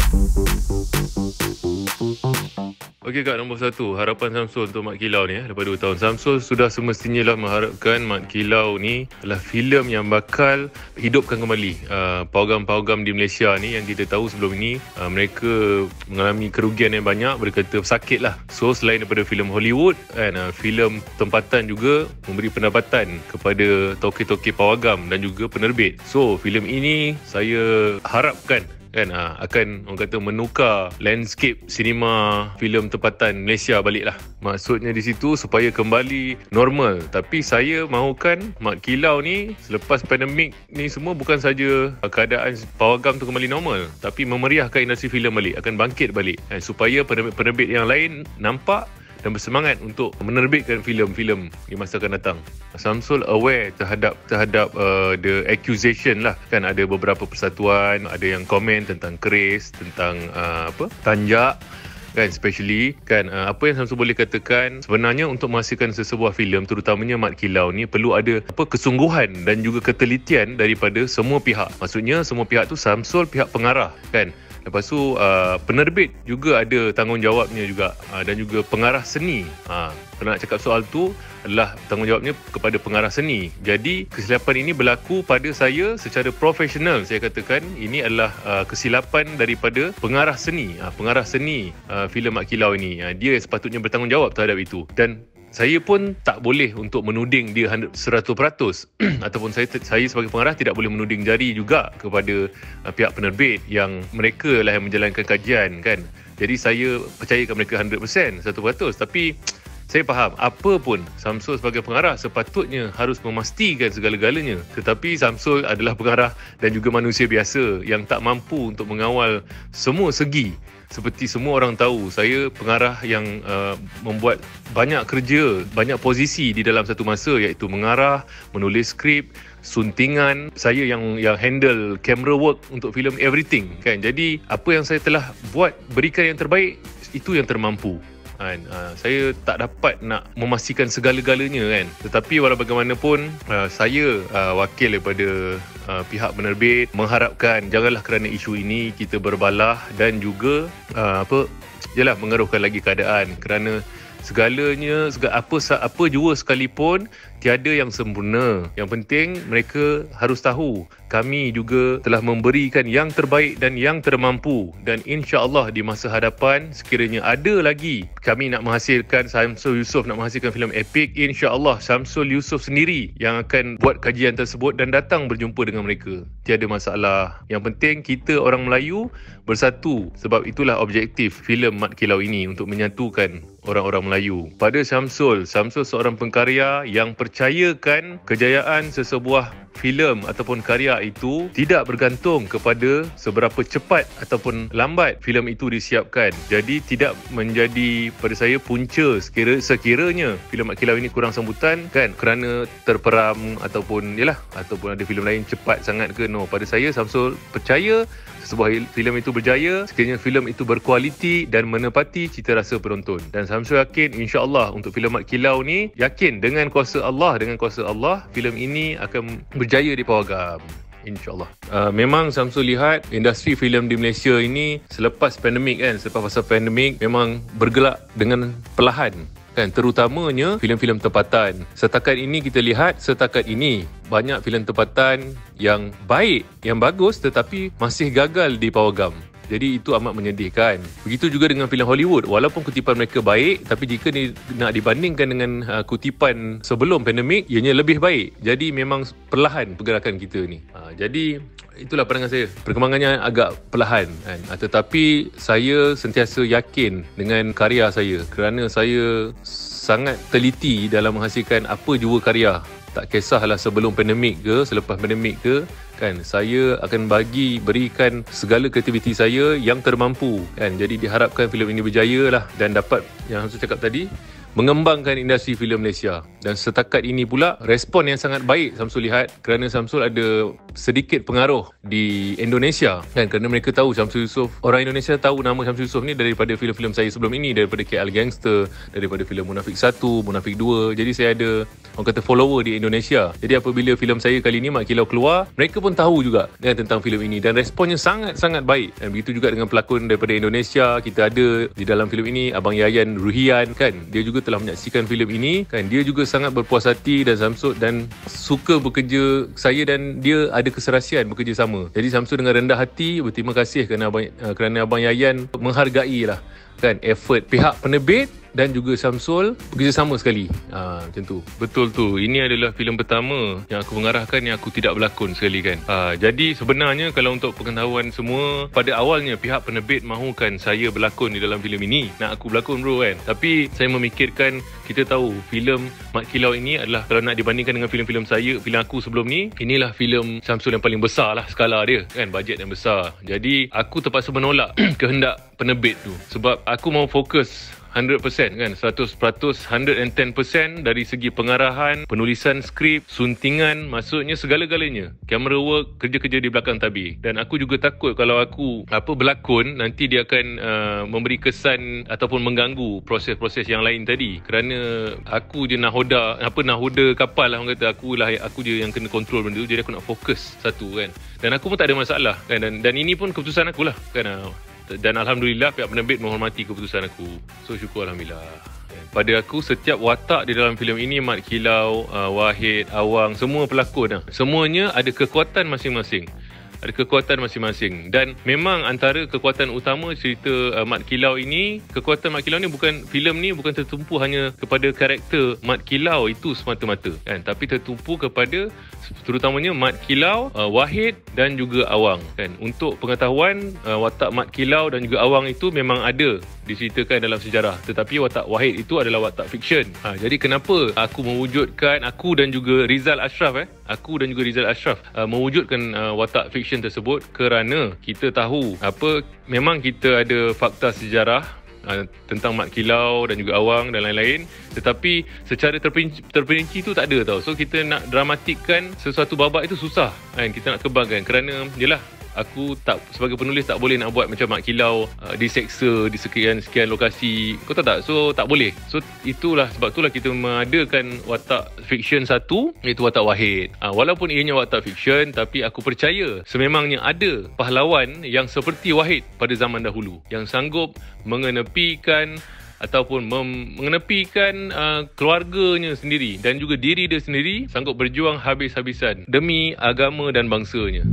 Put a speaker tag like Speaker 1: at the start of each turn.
Speaker 1: Okey Kak, nombor satu, harapan Samsul untuk Mat Kilau ni lepas 2 tahun. Samsul sudah semestinya lah mengharapkan Mat Kilau ni adalah filem yang bakal hidupkan kembali pawagam-pawagam di Malaysia ni yang kita tahu sebelum ini mereka mengalami kerugian yang banyak, boleh kata sakit lah. So selain daripada filem Hollywood kan, filem tempatan juga memberi pendapatan kepada tokoh-tokoh pawagam dan juga penerbit. So filem ini saya harapkan kan akan orang kata menukar landscape sinema filem tempatan Malaysia balik lah. Maksudnya di situ supaya kembali normal. Tapi saya mahukan Mat Kilau ni selepas pandemik ni semua bukan saja keadaan pawagam tu kembali normal, tapi memeriahkan industri filem balik, akan bangkit balik supaya penerbit yang lain nampak dan bersemangat untuk menerbitkan filem-filem di masa akan datang. Samsul aware terhadap the accusation lah kan, ada beberapa persatuan ada yang komen tentang keris, tentang tanjak kan, especially kan apa yang Samsul boleh katakan sebenarnya untuk menghasilkan sesebuah filem terutamanya Mat Kilau ni perlu ada kesungguhan dan juga ketelitian daripada semua pihak. Maksudnya semua pihak tu Samsul pihak pengarah kan. Lepas tu penerbit juga ada tanggungjawabnya juga dan juga pengarah seni. Kalau nak cakap soal tu adalah tanggungjawabnya kepada pengarah seni. Jadi kesilapan ini berlaku pada saya secara profesional. Saya katakan ini adalah kesilapan daripada pengarah seni. Pengarah seni filem Mat Kilau ini. Dia sepatutnya bertanggungjawab terhadap itu. Dan saya pun tak boleh untuk menuding dia 100% ataupun saya sebagai pengarah tidak boleh menuding jari juga kepada pihak penerbit yang mereka lah yang menjalankan kajian kan. Jadi saya percayakan mereka 100%, 100%. Tapi saya faham apa pun Samsul sebagai pengarah sepatutnya harus memastikan segala-galanya. Tetapi Samsul adalah pengarah dan juga manusia biasa yang tak mampu untuk mengawal semua segi. Seperti semua orang tahu, saya pengarah yang membuat banyak kerja, banyak posisi di dalam satu masa, iaitu mengarah, menulis skrip, suntingan, saya yang handle camera work untuk filem, everything kan. Jadi apa yang saya telah buat, berikan yang terbaik, itu yang termampu kan. Saya tak dapat nak memastikan segala-galanya kan. Tetapi walau bagaimanapun saya wakil daripada pihak penerbit mengharapkan janganlah kerana isu ini kita berbalah dan juga mengeruhkan lagi keadaan, kerana segalanya apa jua sekalipun tiada yang sempurna. Yang penting mereka harus tahu kami juga telah memberikan yang terbaik dan yang termampu, dan insya-Allah di masa hadapan sekiranya ada lagi kami nak menghasilkan, Samsul Yusof nak menghasilkan filem epik, insya-Allah Samsul Yusof sendiri yang akan buat kajian tersebut dan datang berjumpa dengan mereka. Tiada masalah. Yang penting kita orang Melayu bersatu, sebab itulah objektif filem Mat Kilau ini, untuk menyatukan orang-orang Melayu. Pada Samsul seorang pengkarya yang percayakan kejayaan sesebuah filem ataupun karya itu tidak bergantung kepada seberapa cepat ataupun lambat filem itu disiapkan. Jadi tidak menjadi pada saya punca sekiranya filem Mat Kilau ini kurang sambutan kan, kerana terperam ataupun ada filem lain cepat sangat ke. No, pada saya Samsul percaya sebuah filem itu berjaya sekiranya filem itu berkualiti dan menepati cita rasa penonton. Dan Samsul yakin insya-Allah untuk filem Mat Kilau ni, yakin dengan kuasa Allah filem ini akan berjaya di pawagam, InsyaAllah. Memang Samsul lihat industri filem di Malaysia ini selepas pandemik kan, selepas fasa pandemik memang bergelak dengan perlahan kan, terutamanya filem-filem tempatan. Setakat ini banyak filem tempatan yang baik, yang bagus, tetapi masih gagal di pawagam. Jadi itu amat menyedihkan. Begitu juga dengan filem Hollywood. Walaupun kutipan mereka baik, tapi jika nak dibandingkan dengan kutipan sebelum pandemik, ianya lebih baik. Jadi memang perlahan pergerakan kita ni. Jadi itulah pandangan saya. Perkembangannya agak perlahan kan. Tetapi saya sentiasa yakin dengan karya saya, kerana saya sangat teliti dalam menghasilkan apa jua karya. Tak kisahlah sebelum pandemik ke, selepas pandemik ke kan, saya akan berikan segala kreativiti saya yang termampu kan. Jadi diharapkan filem ini berjaya lah dan dapat, yang saya cakap tadi, mengembangkan industri filem Malaysia. Dan setakat ini pula respon yang sangat baik Samsul lihat, kerana Samsul ada sedikit pengaruh di Indonesia kan, kerana mereka tahu Syamsul Yusof, orang Indonesia tahu nama Syamsul Yusof ni daripada filem-filem saya sebelum ini, daripada KL Gangster, daripada filem Munafik 1, Munafik 2. Jadi saya ada orang kata follower di Indonesia. Jadi apabila filem saya kali ni Mat Kilau keluar, mereka pun tahu juga kan, tentang filem ini, dan responnya sangat-sangat baik. Dan begitu juga dengan pelakon daripada Indonesia. Kita ada di dalam filem ini Abang Yayan Ruhian kan, dia juga telah menyaksikan filem ini kan, dia juga sangat berpuas hati dan Samsul dan suka bekerja, saya dan dia ada keserasian bekerjasama. Jadi Samsul dengan rendah hati berterima kasih kerana Abang Yayan menghargai lah kan effort pihak penerbit dan juga Samsul bekerjasama sekali. Macam tu. Betul tu. Ini adalah filem pertama yang aku mengarahkan yang aku tidak berlakon sekali kan. Jadi sebenarnya kalau untuk pengetahuan semua, pada awalnya pihak penerbit mahukan saya berlakon di dalam filem ini. Nak aku berlakon bro kan. Tapi saya memikirkan, kita tahu filem Mat Kilau ini adalah, kalau nak dibandingkan dengan filem-filem saya, filem aku sebelum ni, inilah filem Samsul yang paling besar lah skala dia kan, bajet yang besar. Jadi aku terpaksa menolak kehendak penerbit tu, sebab aku mau fokus 100% kan, 100%, 110% dari segi pengarahan, penulisan skrip, suntingan, maksudnya segala-galanya, camera work, kerja-kerja di belakang tabir. Dan aku juga takut kalau aku berlakon, nanti dia akan memberi kesan ataupun mengganggu proses-proses yang lain tadi, kerana aku je nahoda kapal lah orang kata, aku je yang kena kontrol benda tu. Jadi aku nak fokus satu kan, dan aku pun tak ada masalah kan, dan ini pun keputusan aku lah kan. Dan Alhamdulillah pihak penerbit menghormati keputusan aku. So syukur Alhamdulillah. Pada aku, setiap watak di dalam filem ini, Mat Kilau, Wahid, Awang, semua pelakon lah, semuanya ada kekuatan masing-masing. Ada kekuatan masing-masing. Dan memang antara kekuatan utama cerita Mat Kilau ini, kekuatan Mat Kilau ni bukan, filem ni bukan tertumpu hanya kepada karakter Mat Kilau itu semata-mata kan, tapi tertumpu kepada terutamanya Mat Kilau, Wahid dan juga Awang kan. Untuk pengetahuan, watak Mat Kilau dan juga Awang itu memang ada diceritakan dalam sejarah, tetapi watak Wahid itu adalah watak fiksyen. Jadi kenapa aku mewujudkan, aku dan juga Rizal Ashraf mewujudkan watak fiksyen tersebut, kerana kita tahu memang kita ada fakta sejarah tentang Mat Kilau dan juga Awang dan lain-lain, tetapi secara terperinci tu tak ada tau. So kita nak dramatikkan sesuatu babak itu susah kan, kita nak kembangkan, kerana yelah, aku tak, sebagai penulis tak boleh nak buat macam Mat Kilau diseksa di sekian lokasi, kau tahu tak? So tak boleh. So sebab itulah kita mengadakan watak fiksyen satu, iaitu watak Wahid. Walaupun ianya watak fiksyen, tapi aku percaya sememangnya ada pahlawan yang seperti Wahid pada zaman dahulu, yang sanggup mengenepikan ataupun mengenepikan keluarganya sendiri dan juga diri dia sendiri, sanggup berjuang habis-habisan demi agama dan bangsanya.